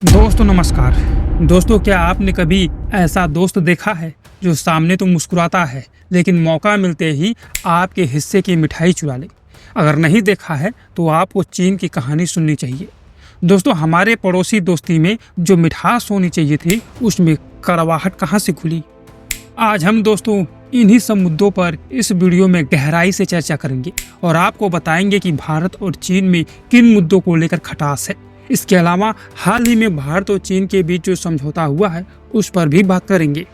दोस्तों नमस्कार। दोस्तों क्या आपने कभी ऐसा दोस्त देखा है जो सामने तो मुस्कुराता है लेकिन मौका मिलते ही आपके हिस्से की मिठाई चुरा ले। अगर नहीं देखा है तो आपको चीन की कहानी सुननी चाहिए। दोस्तों हमारे पड़ोसी दोस्ती में जो मिठास होनी चाहिए थी उसमें कड़वाहट कहाँ से खुली। आज हम दोस्तों इन्हीं सब मुद्दों पर इस वीडियो में गहराई से चर्चा करेंगे और आपको बताएंगे कि भारत और चीन में किन मुद्दों को लेकर खटास है। इसके अलावा हाल ही में भारत और चीन के बीच जो समझौता हुआ है उस पर भी बात करेंगे।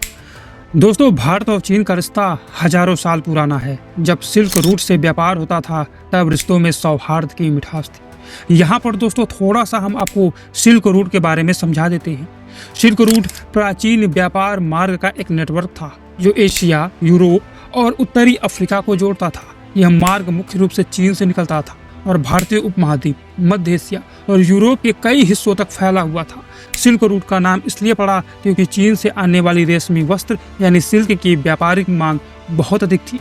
दोस्तों भारत और चीन का रिश्ता हजारों साल पुराना है। जब सिल्क रूट से व्यापार होता था तब रिश्तों में सौहार्द की मिठास थी। यहाँ पर दोस्तों थोड़ा सा हम आपको सिल्क रूट के बारे में समझा देते हैं। सिल्क रूट प्राचीन व्यापार मार्ग का एक नेटवर्क था जो एशिया, यूरोप और उत्तरी अफ्रीका को जोड़ता था। यह मार्ग मुख्य रूप से चीन से निकलता था और भारतीय उपमहाद्वीप, मध्य एशिया और यूरोप के कई हिस्सों तक फैला हुआ था। सिल्क रूट का नाम इसलिए पड़ा क्योंकि चीन से आने वाली रेशमी वस्त्र यानी सिल्क की व्यापारिक मांग बहुत अधिक थी।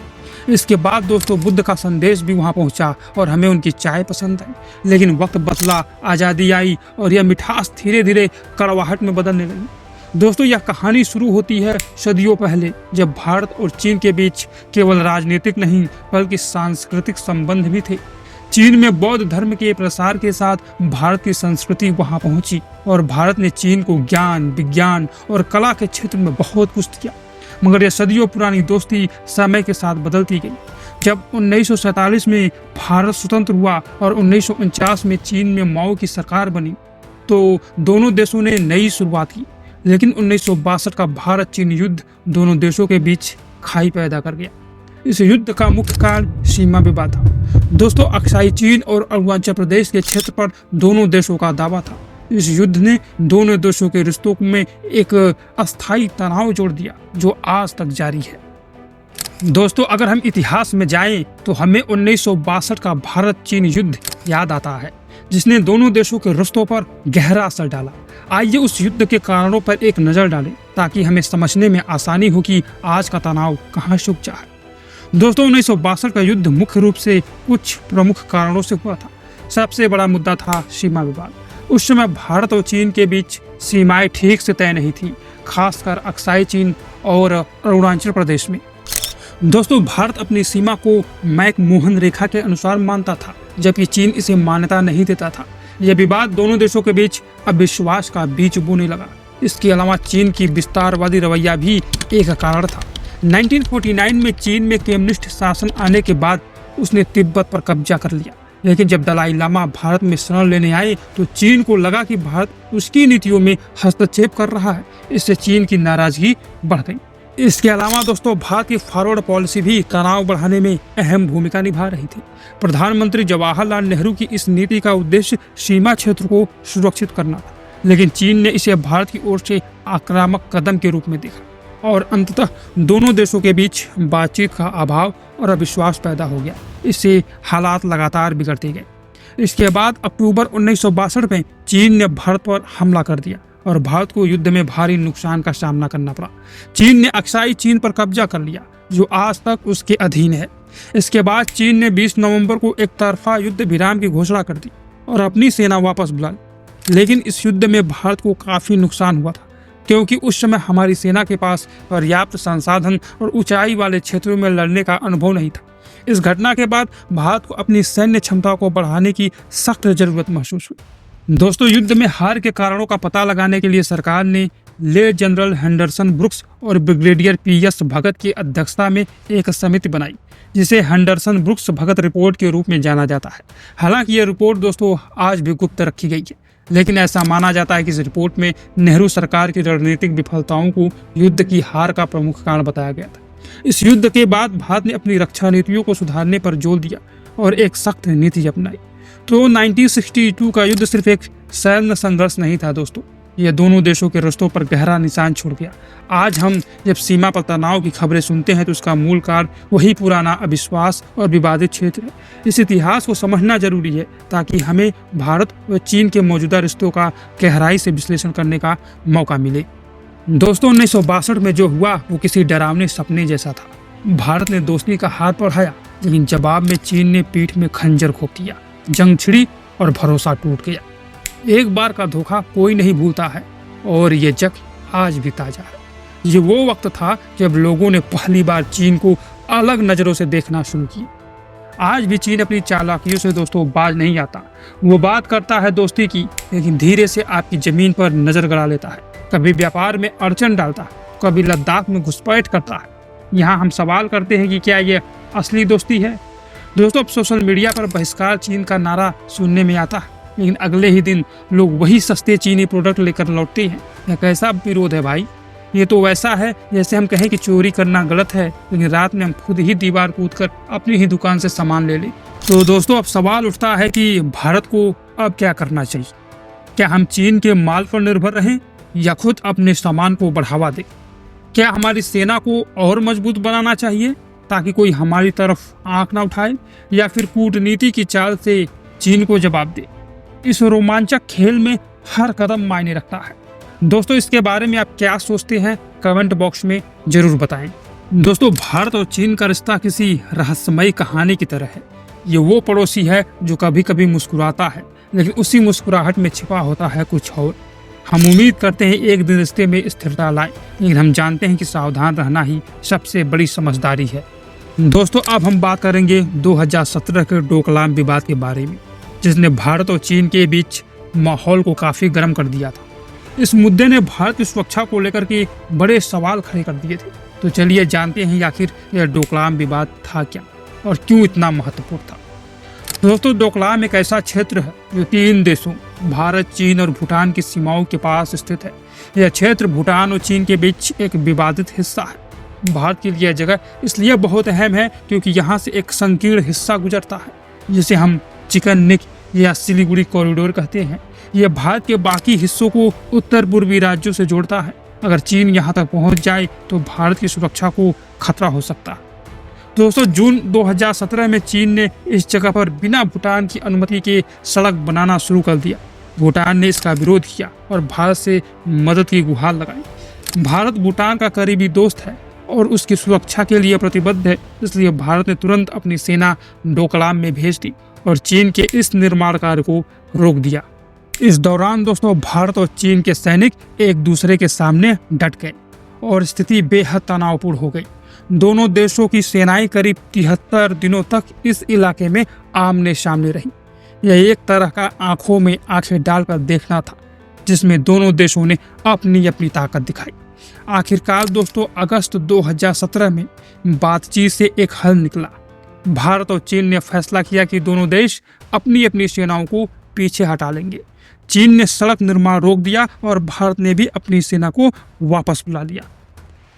इसके बाद दोस्तों बुद्ध का संदेश भी वहां पहुंचा और हमें उनकी चाय पसंद आई। लेकिन वक्त बदला, आज़ादी आई और यह मिठास धीरे धीरे कड़वाहट में बदलने लगी। दोस्तों यह कहानी शुरू होती है सदियों पहले, जब भारत और चीन के बीच केवल राजनीतिक नहीं बल्कि सांस्कृतिक संबंध भी थे। चीन में बौद्ध धर्म के प्रसार के साथ भारत की संस्कृति वहां पहुंची और भारत ने चीन को ज्ञान, विज्ञान और कला के क्षेत्र में बहुत कुछ दिया। मगर यह सदियों पुरानी दोस्ती समय के साथ बदलती गई। जब 1947 में भारत स्वतंत्र हुआ और 1949 में चीन में माओ की सरकार बनी तो दोनों देशों ने नई शुरुआत की। लेकिन 1962 का भारत चीन युद्ध दोनों देशों के बीच खाई पैदा कर गया। इस युद्ध का मुख्य कारण सीमा विवाद था। दोस्तों अक्साई चीन और अरुणाचल प्रदेश के क्षेत्र पर दोनों देशों का दावा था। इस युद्ध ने दोनों देशों के रिश्तों में एक अस्थायी तनाव जोड़ दिया जो आज तक जारी है। दोस्तों अगर हम इतिहास में जाएं तो हमें 1962 का भारत चीन युद्ध याद आता है जिसने दोनों देशों के रिश्तों पर गहरा असर डाला। आइए उस युद्ध के कारणों पर एक नजर डालें ताकि हमें समझने में आसानी हो कि आज का तनाव कहाँ छुप जा है। दोस्तों 1962 का युद्ध मुख्य रूप से कुछ प्रमुख कारणों से हुआ था। सबसे बड़ा मुद्दा था सीमा विवाद। उस समय भारत और चीन के बीच सीमाएं ठीक से तय नहीं थी, खासकर अक्साई चीन और अरुणाचल प्रदेश में। दोस्तों भारत अपनी सीमा को मैकमोहन रेखा के अनुसार मानता था जबकि चीन इसे मान्यता नहीं देता था। यह विवाद दोनों देशों के बीच अविश्वास का बीज बोने लगा। इसके अलावा चीन की विस्तारवादी रवैया भी एक कारण था। 1949 में चीन में कम्युनिस्ट शासन आने के बाद उसने तिब्बत पर कब्जा कर लिया। लेकिन जब दलाई लामा भारत में शरण लेने आए तो चीन को लगा कि भारत उसकी नीतियों में हस्तक्षेप कर रहा है। इससे चीन की नाराजगी बढ़ गई। इसके अलावा दोस्तों भारत की फॉरवर्ड पॉलिसी भी तनाव बढ़ाने में अहम भूमिका निभा रही थी। प्रधानमंत्री जवाहरलाल नेहरू की इस नीति का उद्देश्य सीमा क्षेत्र को सुरक्षित करना था, लेकिन चीन ने इसे भारत की ओर से आक्रामक कदम के रूप में देखा और अंततः दोनों देशों के बीच बातचीत का अभाव और अविश्वास पैदा हो गया। इससे हालात लगातार बिगड़ते गए। इसके बाद अक्टूबर 1962 में चीन ने भारत पर हमला कर दिया और भारत को युद्ध में भारी नुकसान का सामना करना पड़ा। चीन ने अक्साई चीन पर कब्जा कर लिया जो आज तक उसके अधीन है। इसके बाद चीन ने 20 नवंबर को एक तरफा युद्ध विराम की घोषणा कर दी और अपनी सेना वापस बुला ली। लेकिन इस युद्ध में भारत को काफी नुकसान हुआ था क्योंकि उस समय हमारी सेना के पास पर्याप्त संसाधन और ऊंचाई वाले क्षेत्रों में लड़ने का अनुभव नहीं था। इस घटना के बाद भारत को अपनी सैन्य क्षमता को बढ़ाने की सख्त जरूरत महसूस हुई। दोस्तों युद्ध में हार के कारणों का पता लगाने के लिए सरकार ने ले जनरल हेंडरसन ब्रुक्स और ब्रिगेडियर पीएस भगत की अध्यक्षता में एक समिति बनाई जिसे हेंडरसन ब्रुक्स भगत रिपोर्ट के रूप में जाना जाता है। हालांकि यह रिपोर्ट दोस्तों आज भी गुप्त रखी गई है, लेकिन ऐसा माना जाता है कि इस रिपोर्ट में नेहरू सरकार की रणनीतिक विफलताओं को युद्ध की हार का प्रमुख कारण बताया गया था। इस युद्ध के बाद भारत ने अपनी रक्षा नीतियों को सुधारने पर जोर दिया और एक सख्त नीति अपनाई। तो 1962 का युद्ध सिर्फ एक सैन्य संघर्ष नहीं था दोस्तों, यह दोनों देशों के रिश्तों पर गहरा निशान छोड़ गया। आज हम जब सीमा पर तनाव की खबरें सुनते हैं तो उसका मूल कारण वही पुराना अविश्वास और विवादित क्षेत्र है। इस इतिहास को समझना जरूरी है ताकि हमें भारत और चीन के मौजूदा रिश्तों का गहराई से विश्लेषण करने का मौका मिले। दोस्तों 1962 में जो हुआ वो किसी डरावने सपने जैसा था। भारत ने दोस्ती का हाथ बढ़ाया लेकिन जवाब में चीन ने पीठ में खंजर घोंप दिया। जंग छिड़ी और भरोसा टूट गया। एक बार का धोखा कोई नहीं भूलता है और ये जख्म आज भी ताजा है। ये वो वक्त था जब लोगों ने पहली बार चीन को अलग नजरों से देखना शुरू किया। आज भी चीन अपनी चालाकियों से दोस्तों बाज नहीं आता। वो बात करता है दोस्ती की, लेकिन धीरे से आपकी जमीन पर नजर गड़ा लेता है। कभी व्यापार में अड़चन डालता है, कभी लद्दाख में घुसपैठ करता है। यहाँ हम सवाल करते हैं कि क्या ये असली दोस्ती है? दोस्तों, अब सोशल मीडिया पर बहिष्कार चीन का नारा सुनने में आता है, लेकिन अगले ही दिन लोग वही सस्ते चीनी प्रोडक्ट लेकर लौटते हैं। यह कैसा विरोध है भाई? ये तो वैसा है जैसे हम कहें कि चोरी करना गलत है, लेकिन रात में हम खुद ही दीवार कूदकर अपनी ही दुकान से सामान ले लें। तो दोस्तों, अब सवाल उठता है कि भारत को अब क्या करना चाहिए? क्या हम चीन के माल पर निर्भर रहें या खुद अपने सामान को बढ़ावा दें? क्या हमारी सेना को और मजबूत बनाना चाहिए ताकि कोई हमारी तरफ आंख ना उठाए, या फिर कूटनीति की चाल से चीन को जवाब दे? इस रोमांचक खेल में हर कदम मायने रखता है। दोस्तों, इसके बारे में आप क्या सोचते हैं? कमेंट बॉक्स में जरूर बताएं। दोस्तों, भारत और चीन का रिश्ता किसी रहस्यमयी कहानी की तरह है। ये वो पड़ोसी है जो कभी कभी मुस्कुराता है, लेकिन उसी मुस्कुराहट में छिपा होता है कुछ और। हम उम्मीद करते हैं एक दिन रिश्ते में स्थिरता लाए, लेकिन हम जानते हैं कि सावधान रहना ही सबसे बड़ी समझदारी है। दोस्तों, अब हम बात करेंगे 2017 के डोकलाम विवाद के बारे में, जिसने भारत और चीन के बीच माहौल को काफी गर्म कर दिया था। इस मुद्दे ने भारत की सुरक्षा को लेकर के बड़े सवाल खड़े कर दिए थे। तो चलिए जानते हैं आखिर यह डोकलाम विवाद था क्या और क्यों इतना महत्वपूर्ण था। दोस्तों, डोकलाम एक ऐसा क्षेत्र है जो 3 देशों भारत, चीन और भूटान की सीमाओं के पास स्थित है। यह क्षेत्र भूटान और चीन के बीच एक विवादित हिस्सा है। भारत के लिए यह जगह इसलिए बहुत अहम है क्योंकि यहाँ से एक संकीर्ण हिस्सा गुजरता है, जिसे हम चिकन नेक या सिलीगुड़ी कॉरिडोर कहते हैं। यह भारत के बाकी हिस्सों को उत्तर पूर्वी राज्यों से जोड़ता है। अगर चीन यहाँ तक पहुँच जाए तो भारत की सुरक्षा को खतरा हो सकता है। दोस्तों, जून 2017 में चीन ने इस जगह पर बिना भूटान की अनुमति के सड़क बनाना शुरू कर दिया। भूटान ने इसका विरोध किया और भारत से मदद की गुहार लगाई। भारत भूटान का करीबी दोस्त है और उसकी सुरक्षा के लिए प्रतिबद्ध है, इसलिए भारत ने तुरंत अपनी सेना डोकलाम में भेज दी और चीन के इस निर्माण कार्य को रोक दिया। इस दौरान दोस्तों, भारत और चीन के सैनिक एक दूसरे के सामने डट गए और स्थिति बेहद तनावपूर्ण हो गई। दोनों देशों की सेनाएं करीब 73 दिनों तक इस इलाके में आमने सामने रही। यह एक तरह का आंखों में आंखें डालकर देखना था, जिसमें दोनों देशों ने अपनी अपनी ताकत दिखाई। आखिरकार दोस्तों, अगस्त 2017 में बातचीत से एक हल निकला। भारत और चीन ने फैसला किया कि दोनों देश अपनी अपनी सेनाओं को पीछे हटा लेंगे। चीन ने सड़क निर्माण रोक दिया और भारत ने भी अपनी सेना को वापस बुला लिया।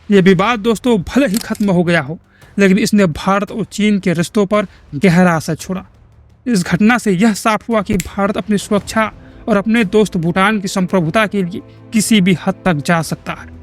यह विवाद दोस्तों भले ही खत्म हो गया हो, लेकिन इसने भारत और चीन के रिश्तों पर गहरा असर छोड़ा। इस घटना से यह साफ हुआ कि भारत अपनी सुरक्षा और अपने दोस्त भूटान की संप्रभुता के लिए किसी भी हद तक जा सकता है।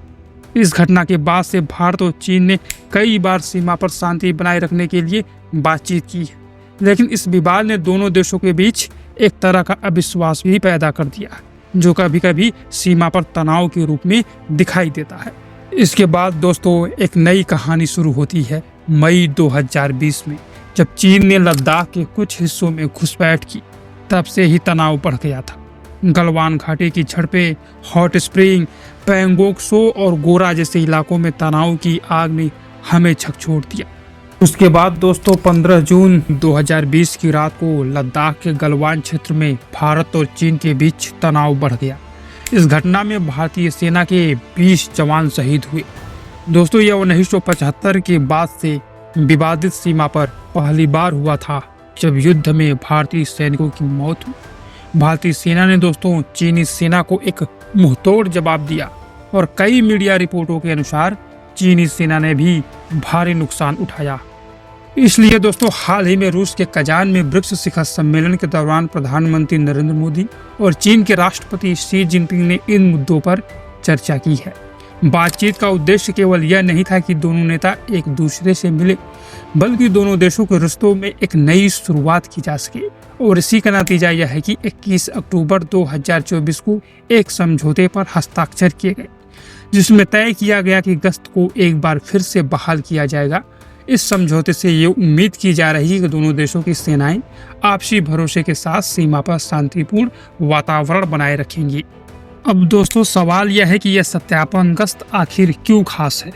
इस घटना के बाद से भारत और चीन ने कई बार सीमा पर शांति बनाए रखने के लिए बातचीत की है, लेकिन इस विवाद ने दोनों देशों के बीच एक तरह का अविश्वास भी पैदा कर दिया, जो कभी कभी सीमा पर तनाव के रूप में दिखाई देता है। इसके बाद दोस्तों, एक नई कहानी शुरू होती है मई 2020 में, जब चीन ने लद्दाख के कुछ हिस्सों में घुसपैठ की। तब से ही तनाव बढ़ गया था। गलवान घाटी की झड़पें, हॉट स्प्रिंग, पैंगोंग त्सो और गोरा जैसे इलाकों में तनाव की आग ने हमें झकझोर दिया। उसके बाद दोस्तों, 15 जून 2020 की रात को लद्दाख के गलवान क्षेत्र में भारत और चीन के बीच तनाव बढ़ गया। इस घटना में भारतीय सेना के 20 जवान शहीद हुए। दोस्तों, यह 1975 के बाद से विवादित सीमा पर पहली बार हुआ था जब युद्ध में भारतीय सैनिकों की मौत हुई। भारतीय सेना ने दोस्तों चीनी सेना को एक मुंहतोड़ जवाब दिया और कई मीडिया रिपोर्टों के अनुसार चीनी सेना ने भी भारी नुकसान उठाया। इसलिए दोस्तों, हाल ही में रूस के कजान में ब्रिक्स शिखर सम्मेलन के दौरान प्रधानमंत्री नरेंद्र मोदी और चीन के राष्ट्रपति शी जिनपिंग ने इन मुद्दों पर चर्चा की है। बातचीत का उद्देश्य केवल यह नहीं था कि दोनों नेता एक दूसरे से मिले, बल्कि दोनों देशों के रिश्तों में एक नई शुरुआत की जा सके। और इसी का नतीजा यह है कि 21 अक्टूबर 2024 को एक समझौते पर हस्ताक्षर किए गए, जिसमें तय किया गया कि गश्त को एक बार फिर से बहाल किया जाएगा। इस समझौते से ये उम्मीद की जा रही है कि दोनों देशों की सेनाएं आपसी भरोसे के साथ सीमा पर शांतिपूर्ण वातावरण बनाए रखेंगी। अब दोस्तों सवाल यह है कि यह सत्यापन गश्त आखिर क्यों खास है।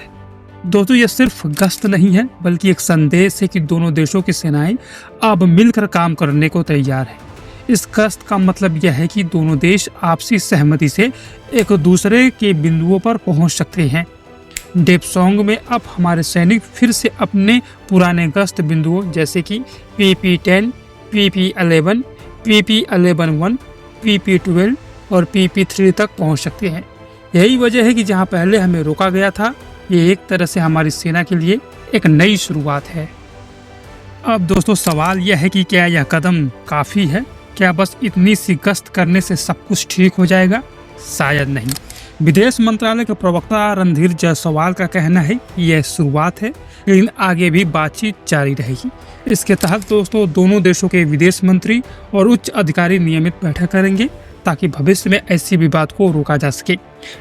दोस्तों यह सिर्फ गश्त नहीं है बल्कि एक संदेश है कि दोनों देशों की सेनाएं अब मिलकर काम करने को तैयार है। इस गश्त का मतलब यह है कि दोनों देश आपसी सहमति से एक दूसरे के बिंदुओं पर पहुंच सकते हैं। डेप्सोंग में अब हमारे सैनिक फिर से अपने पुराने गश्त बिंदुओं जैसे कि PP-10, PP-11, PP-11-1, PP-12 और PP-3 तक पहुंच सकते हैं। यही वजह है कि जहां पहले हमें रोका गया था, ये एक तरह से हमारी सेना के लिए एक नई शुरुआत है। अब दोस्तों सवाल यह है कि क्या यह कदम काफ़ी है? क्या बस इतनी सी गश्त करने से सब कुछ ठीक हो जाएगा? शायद नहीं। विदेश मंत्रालय के प्रवक्ता रणधीर जायसवाल का कहना है कि यह शुरुआत है, लेकिन आगे भी बातचीत जारी रहेगी। इसके तहत दोस्तों दोनों देशों के विदेश मंत्री और उच्च अधिकारी नियमित बैठक करेंगे ताकि भविष्य में ऐसी विवाद को रोका जा सके।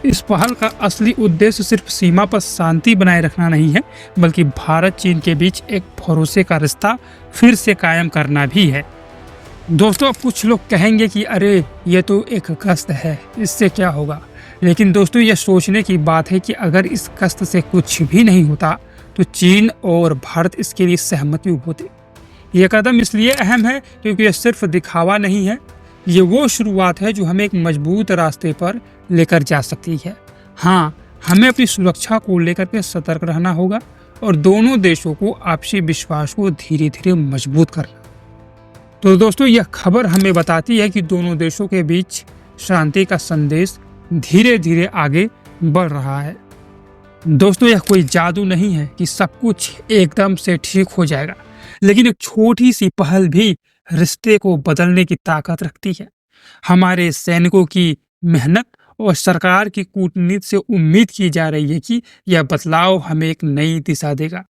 इस पहल का असली उद्देश्य सिर्फ सीमा पर शांति बनाए रखना नहीं है, बल्कि भारत चीन के बीच एक भरोसे का रिश्ता फिर से कायम करना भी है। दोस्तों अब कुछ लोग कहेंगे कि अरे ये तो एक गश्त है, इससे क्या होगा। लेकिन दोस्तों यह सोचने की बात है कि अगर इस गश्त से कुछ भी नहीं होता तो चीन और भारत इसके लिए सहमत क्यों होते। यह कदम इसलिए अहम है क्योंकि यह सिर्फ दिखावा नहीं है, ये वो शुरुआत है जो हमें एक मजबूत रास्ते पर लेकर जा सकती है। हाँ, हमें अपनी सुरक्षा को लेकर के सतर्क रहना होगा और दोनों देशों को आपसी विश्वास को धीरे धीरे मजबूत करना। तो दोस्तों यह खबर हमें बताती है कि दोनों देशों के बीच शांति का संदेश धीरे धीरे आगे बढ़ रहा है। दोस्तों यह कोई जादू नहीं है कि सब कुछ एकदम से ठीक हो जाएगा, लेकिन एक छोटी सी पहल भी रिश्ते को बदलने की ताकत रखती है। हमारे सैनिकों की मेहनत और सरकार की कूटनीति से उम्मीद की जा रही है कि यह बदलाव हमें एक नई दिशा देगा।